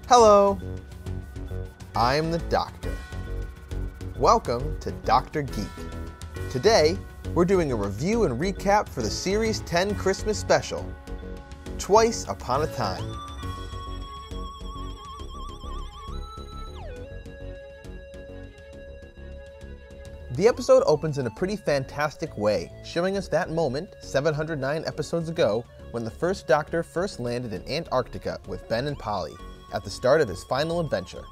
Hello, I'm the Doctor. Welcome to DoctorGeek. Today, we're doing a review and recap for the Series 10 Christmas special, Twice Upon a Time. The episode opens in a pretty fantastic way, showing us that moment, 709 episodes ago, when the first Doctor first landed in Antarctica with Ben and Polly, at the start of his final adventure.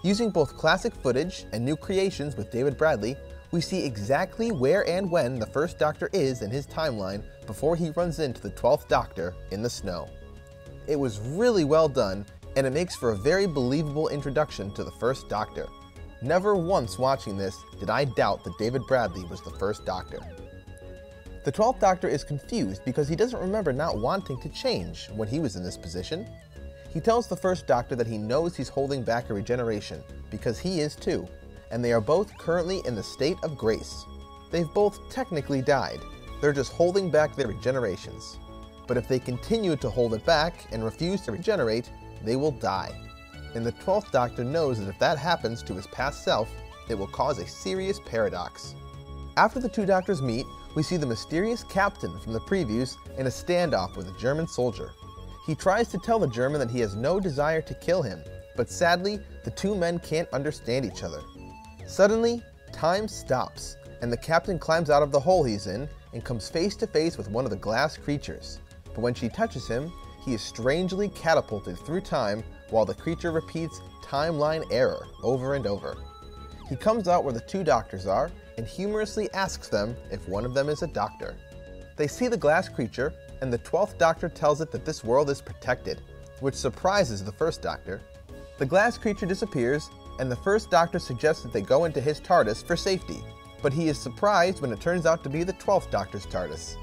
Using both classic footage and new creations with David Bradley, we see exactly where and when the first Doctor is in his timeline before he runs into the 12th Doctor in the snow. It was really well done, and it makes for a very believable introduction to the first Doctor. Never once watching this did I doubt that David Bradley was the first Doctor. The 12th Doctor is confused because he doesn't remember not wanting to change when he was in this position. He tells the first Doctor that he knows he's holding back a regeneration, because he is too, and they are both currently in the state of grace. They've both technically died, they're just holding back their regenerations. But if they continue to hold it back and refuse to regenerate, they will die. And the 12th Doctor knows that if that happens to his past self, it will cause a serious paradox. After the two Doctors meet, we see the mysterious captain from the previews in a standoff with a German soldier. He tries to tell the German that he has no desire to kill him, but sadly, the two men can't understand each other. Suddenly, time stops, and the captain climbs out of the hole he's in and comes face to face with one of the glass creatures. But when she touches him, he is strangely catapulted through time while the creature repeats timeline error over and over. He comes out where the two Doctors are and humorously asks them if one of them is a doctor. They see the glass creature, and the 12th Doctor tells it that this world is protected, which surprises the first Doctor. The glass creature disappears, and the first Doctor suggests that they go into his TARDIS for safety, but he is surprised when it turns out to be the 12th Doctor's TARDIS.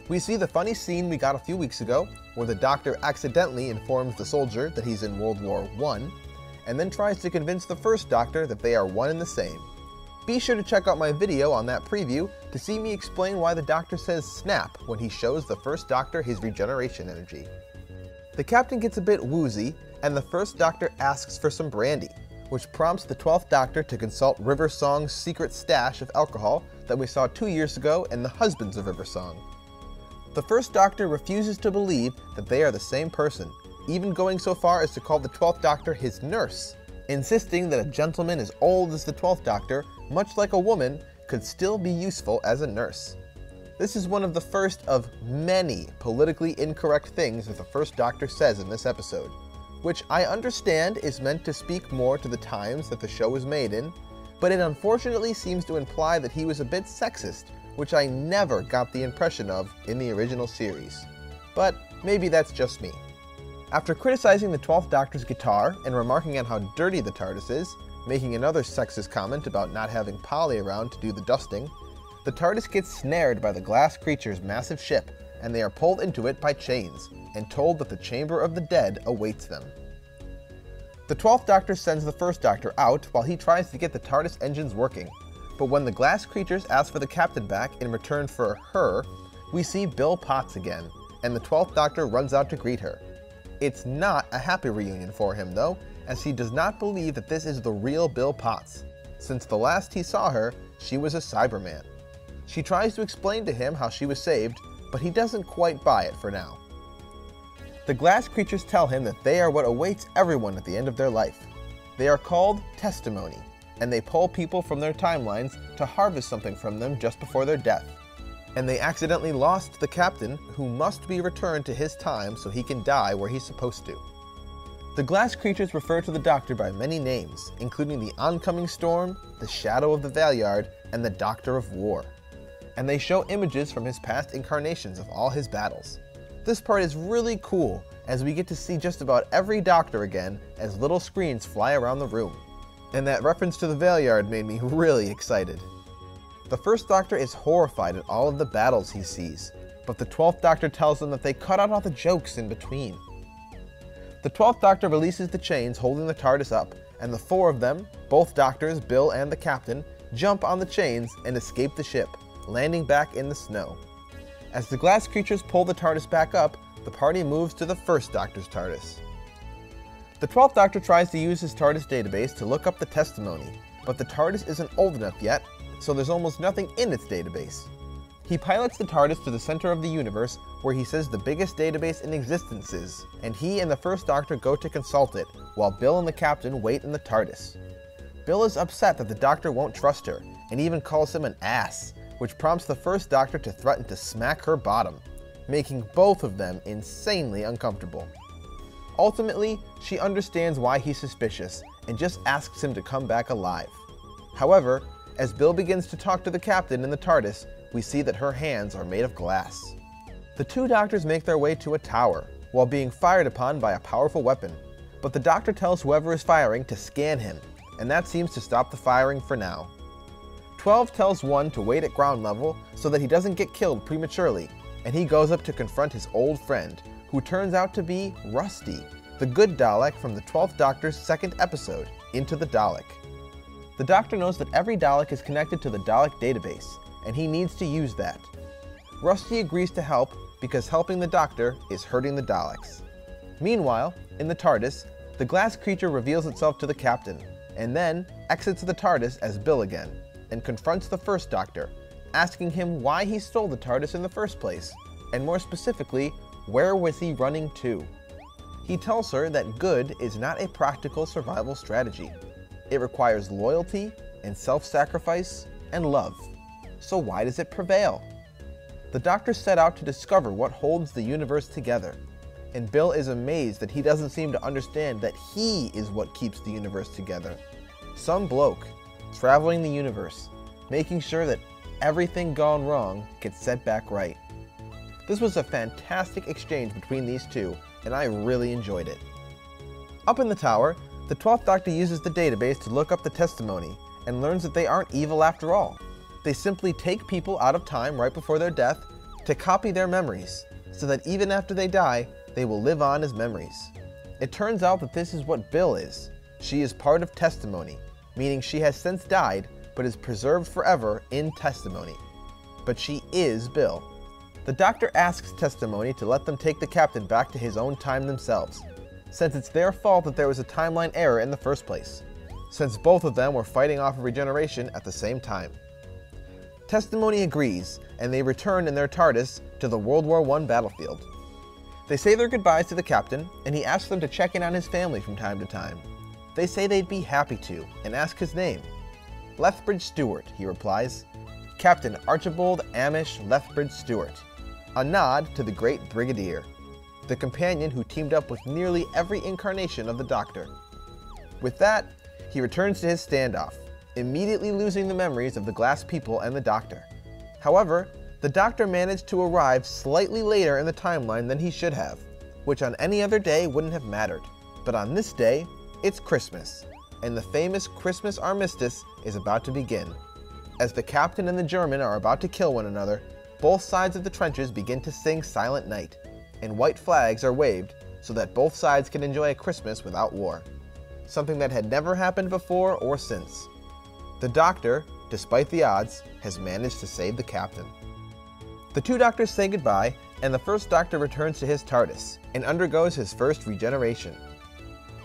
We see the funny scene we got a few weeks ago, where the Doctor accidentally informs the soldier that he's in World War I, and then tries to convince the first Doctor that they are one and the same. Be sure to check out my video on that preview to see me explain why the Doctor says snap when he shows the first Doctor his regeneration energy. The Captain gets a bit woozy, and the first Doctor asks for some brandy, which prompts the 12th Doctor to consult River Song's secret stash of alcohol that we saw 2 years ago in The Husbands of River Song. The first Doctor refuses to believe that they are the same person, even going so far as to call the 12th Doctor his nurse, insisting that a gentleman as old as the 12th Doctor, much like a woman, could still be useful as a nurse. This is one of the first of many politically incorrect things that the first Doctor says in this episode, which I understand is meant to speak more to the times that the show was made in, but it unfortunately seems to imply that he was a bit sexist, which I never got the impression of in the original series. But maybe that's just me. After criticizing the 12th Doctor's guitar and remarking on how dirty the TARDIS is, making another sexist comment about not having Polly around to do the dusting, the TARDIS gets snared by the glass creature's massive ship, and they are pulled into it by chains, and told that the Chamber of the Dead awaits them. The 12th Doctor sends the first Doctor out while he tries to get the TARDIS engines working, but when the glass creatures ask for the Captain back in return for her, we see Bill Potts again, and the 12th Doctor runs out to greet her. It's not a happy reunion for him though, as he does not believe that this is the real Bill Potts. Since the last he saw her, she was a Cyberman. She tries to explain to him how she was saved, but he doesn't quite buy it for now. The glass creatures tell him that they are what awaits everyone at the end of their life. They are called testimony, and they pull people from their timelines to harvest something from them just before their death. And they accidentally lost the Captain, who must be returned to his time so he can die where he's supposed to. The glass creatures refer to the Doctor by many names, including the Oncoming Storm, the Shadow of the Valeyard, and the Doctor of War. And they show images from his past incarnations of all his battles. This part is really cool, as we get to see just about every Doctor again as little screens fly around the room. And that reference to the Valeyard made me really excited. The first Doctor is horrified at all of the battles he sees, but the 12th Doctor tells them that they cut out all the jokes in between. The 12th Doctor releases the chains holding the TARDIS up, and the four of them, both Doctors, Bill and the Captain, jump on the chains and escape the ship, landing back in the snow. As the glass creatures pull the TARDIS back up, the party moves to the first Doctor's TARDIS. The 12th Doctor tries to use his TARDIS database to look up the testimony, but the TARDIS isn't old enough yet, so there's almost nothing in its database. He pilots the TARDIS to the center of the universe, where he says the biggest database in existence is, and he and the First Doctor go to consult it, while Bill and the Captain wait in the TARDIS. Bill is upset that the Doctor won't trust her, and even calls him an ass, which prompts the First Doctor to threaten to smack her bottom, making both of them insanely uncomfortable. Ultimately, she understands why he's suspicious, and just asks him to come back alive. However, as Bill begins to talk to the Captain in the TARDIS, we see that her hands are made of glass. The two Doctors make their way to a tower, while being fired upon by a powerful weapon, but the Doctor tells whoever is firing to scan him, and that seems to stop the firing for now. 12 tells 1 to wait at ground level so that he doesn't get killed prematurely, and he goes up to confront his old friend, who turns out to be Rusty, the good Dalek from the 12th Doctor's second episode, Into the Dalek. The Doctor knows that every Dalek is connected to the Dalek database, and he needs to use that. Rusty agrees to help because helping the Doctor is hurting the Daleks. Meanwhile, in the TARDIS, the glass creature reveals itself to the Captain, and then exits the TARDIS as Bill again, and confronts the First Doctor, asking him why he stole the TARDIS in the first place, and more specifically, where was he running to? He tells her that good is not a practical survival strategy. It requires loyalty and self-sacrifice and love. So why does it prevail? The Doctor set out to discover what holds the universe together, and Bill is amazed that he doesn't seem to understand that he is what keeps the universe together. Some bloke, traveling the universe, making sure that everything gone wrong gets set back right. This was a fantastic exchange between these two, and I really enjoyed it. Up in the tower, the 12th Doctor uses the database to look up the testimony, and learns that they aren't evil after all. They simply take people out of time right before their death to copy their memories, so that even after they die, they will live on as memories. It turns out that this is what Bill is. She is part of testimony, meaning she has since died, but is preserved forever in testimony. But she is Bill. The Doctor asks testimony to let them take the Captain back to his own time themselves, since it's their fault that there was a timeline error in the first place, since both of them were fighting off a regeneration at the same time. Testimony agrees, and they return in their TARDIS to the World War I battlefield. They say their goodbyes to the Captain, and he asks them to check in on his family from time to time. They say they'd be happy to, and ask his name. Lethbridge Stewart, he replies. Captain Archibald Amish Lethbridge Stewart. A nod to the great Brigadier, the companion who teamed up with nearly every incarnation of the Doctor. With that, he returns to his standoff, immediately losing the memories of the glass people and the Doctor. However, the Doctor managed to arrive slightly later in the timeline than he should have, which on any other day wouldn't have mattered. But on this day, it's Christmas, and the famous Christmas armistice is about to begin. As the Captain and the German are about to kill one another, both sides of the trenches begin to sing Silent Night, and white flags are waved so that both sides can enjoy a Christmas without war, something that had never happened before or since. The Doctor, despite the odds, has managed to save the Captain. The two Doctors say goodbye, and the First Doctor returns to his TARDIS and undergoes his first regeneration.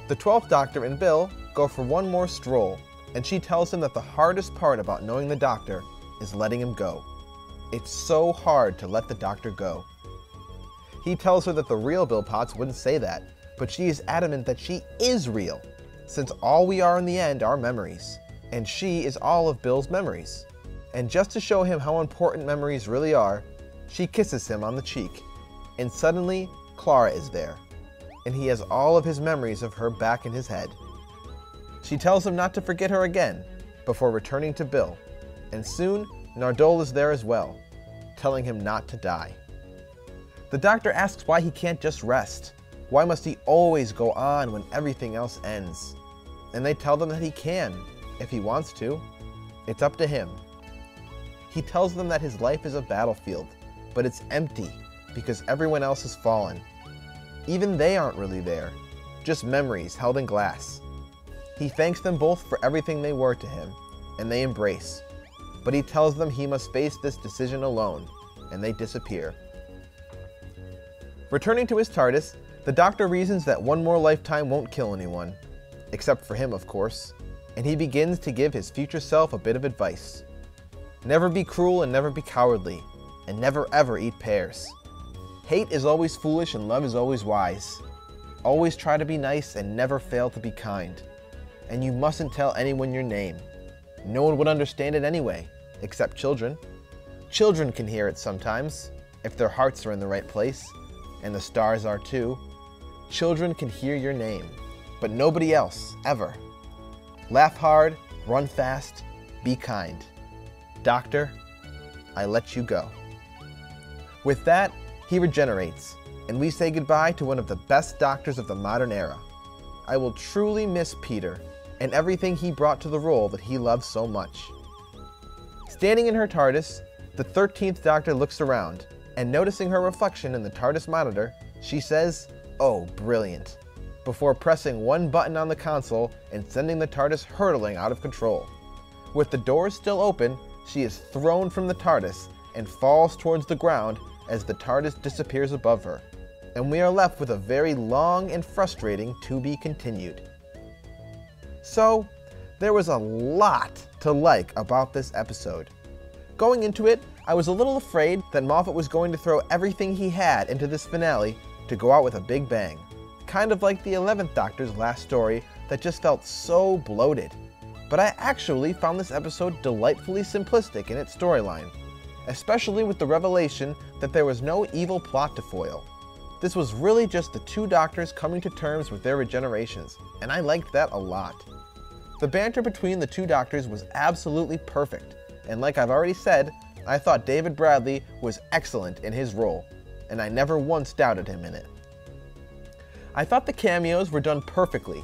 The 12th Doctor and Bill go for one more stroll, and she tells him that the hardest part about knowing the Doctor is letting him go. It's so hard to let the Doctor go. He tells her that the real Bill Potts wouldn't say that, but she is adamant that she is real, since all we are in the end are memories, and she is all of Bill's memories. And just to show him how important memories really are, she kisses him on the cheek, and suddenly Clara is there, and he has all of his memories of her back in his head. She tells him not to forget her again, before returning to Bill, and soon Nardole is there as well, telling him not to die. The Doctor asks why he can't just rest. Why must he always go on when everything else ends? And they tell them that he can, if he wants to. It's up to him. He tells them that his life is a battlefield, but it's empty because everyone else has fallen. Even they aren't really there, just memories held in glass. He thanks them both for everything they were to him, and they embrace. But he tells them he must face this decision alone, and they disappear. Returning to his TARDIS, The Doctor reasons that one more lifetime won't kill anyone, except for him, of course, and he begins to give his future self a bit of advice. Never be cruel and never be cowardly, and never ever eat pears. Hate is always foolish and love is always wise. Always try to be nice and never fail to be kind. And you mustn't tell anyone your name. No one would understand it anyway, except children. Children can hear it sometimes, if their hearts are in the right place, and the stars are too. Children can hear your name, but nobody else, ever. Laugh hard, run fast, be kind. Doctor, I let you go. With that, he regenerates, and we say goodbye to one of the best doctors of the modern era. I will truly miss Peter and everything he brought to the role that he loved so much. Standing in her TARDIS, the 13th Doctor looks around, and noticing her reflection in the TARDIS monitor, she says, "Oh, brilliant," before pressing one button on the console and sending the TARDIS hurtling out of control. With the doors still open, she is thrown from the TARDIS and falls towards the ground as the TARDIS disappears above her. And we are left with a very long and frustrating to be continued. So, there was a lot to like about this episode. Going into it, I was a little afraid that Moffat was going to throw everything he had into this finale to go out with a big bang. Kind of like the 11th Doctor's last story that just felt so bloated. But I actually found this episode delightfully simplistic in its storyline, especially with the revelation that there was no evil plot to foil. This was really just the two Doctors coming to terms with their regenerations, and I liked that a lot. The banter between the two Doctors was absolutely perfect, and like I've already said, I thought David Bradley was excellent in his role, and I never once doubted him in it. I thought the cameos were done perfectly,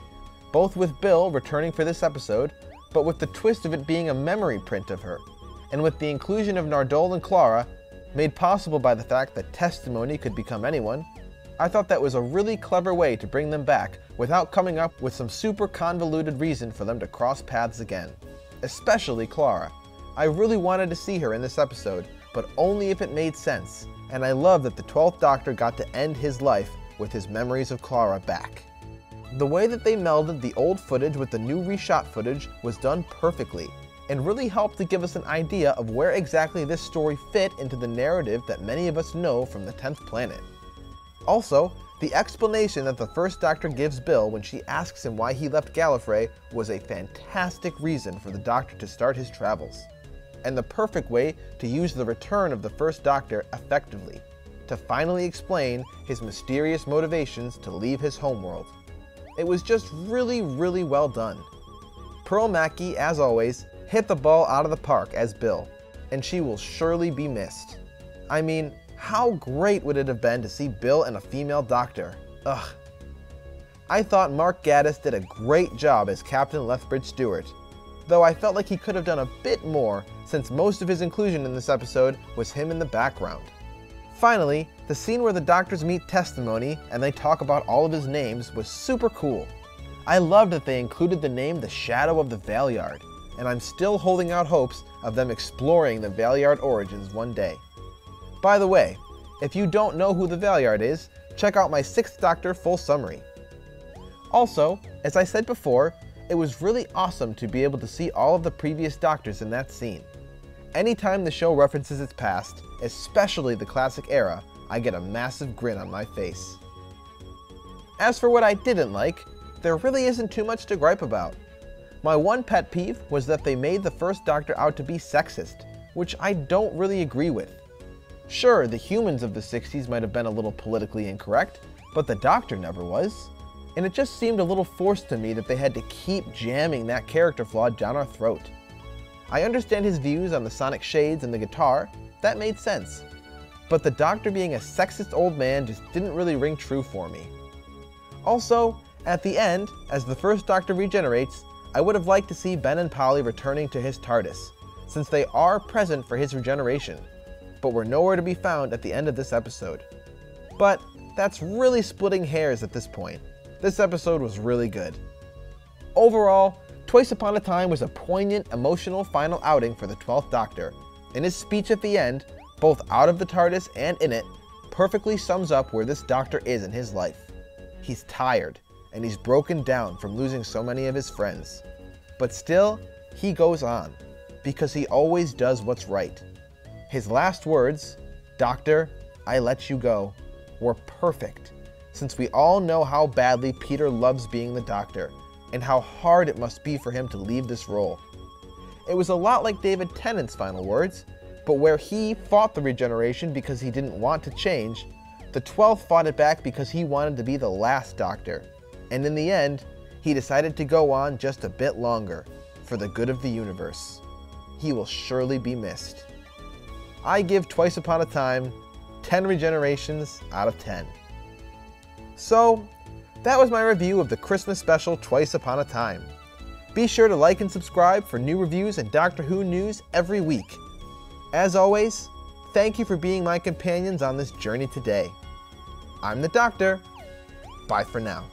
both with Bill returning for this episode, but with the twist of it being a memory print of her, and with the inclusion of Nardole and Clara, made possible by the fact that testimony could become anyone. I thought that was a really clever way to bring them back without coming up with some super convoluted reason for them to cross paths again. Especially Clara. I really wanted to see her in this episode, but only if it made sense, and I love that the 12th Doctor got to end his life with his memories of Clara back. The way that they melded the old footage with the new reshot footage was done perfectly, and really helped to give us an idea of where exactly this story fit into the narrative that many of us know from the 10th planet. Also, the explanation that the first Doctor gives Bill when she asks him why he left Gallifrey was a fantastic reason for the Doctor to start his travels, and the perfect way to use the return of the first Doctor effectively, to finally explain his mysterious motivations to leave his homeworld. It was just really, really well done. Pearl Mackie, as always, hit the ball out of the park as Bill, and she will surely be missed. I mean, how great would it have been to see Bill and a female Doctor? Ugh. I thought Mark Gatiss did a great job as Captain Lethbridge Stewart, though I felt like he could have done a bit more since most of his inclusion in this episode was him in the background. Finally, the scene where the Doctors meet Testimony and they talk about all of his names was super cool. I loved that they included the name the Shadow of the Valeyard, and I'm still holding out hopes of them exploring the Valeyard origins one day. By the way, if you don't know who the Valeyard is, check out my 6th Doctor full summary. Also, as I said before, it was really awesome to be able to see all of the previous Doctors in that scene. Anytime the show references its past, especially the classic era, I get a massive grin on my face. As for what I didn't like, there really isn't too much to gripe about. My one pet peeve was that they made the first Doctor out to be sexist, which I don't really agree with. Sure, the humans of the 60s might have been a little politically incorrect, but the Doctor never was. And it just seemed a little forced to me that they had to keep jamming that character flaw down our throat. I understand his views on the sonic shades and the guitar, that made sense. But the Doctor being a sexist old man just didn't really ring true for me. Also, at the end, as the first Doctor regenerates, I would have liked to see Ben and Polly returning to his TARDIS, since they are present for his regeneration, but were nowhere to be found at the end of this episode. But that's really splitting hairs at this point. This episode was really good. Overall, Twice Upon a Time was a poignant, emotional final outing for the 12th Doctor, and his speech at the end, both out of the TARDIS and in it, perfectly sums up where this Doctor is in his life. He's tired, and he's broken down from losing so many of his friends. But still, he goes on, because he always does what's right. His last words, "Doctor, I let you go," were perfect, since we all know how badly Peter loves being the Doctor, and how hard it must be for him to leave this role. It was a lot like David Tennant's final words, but where he fought the Regeneration because he didn't want to change, the 12th fought it back because he wanted to be the last Doctor. And in the end, he decided to go on just a bit longer, for the good of the universe. He will surely be missed. I give Twice Upon a Time 10 Regenerations out of 10. So, that was my review of the Christmas special Twice Upon a Time. Be sure to like and subscribe for new reviews and Doctor Who news every week. As always, thank you for being my companions on this journey today. I'm the Doctor. Bye for now.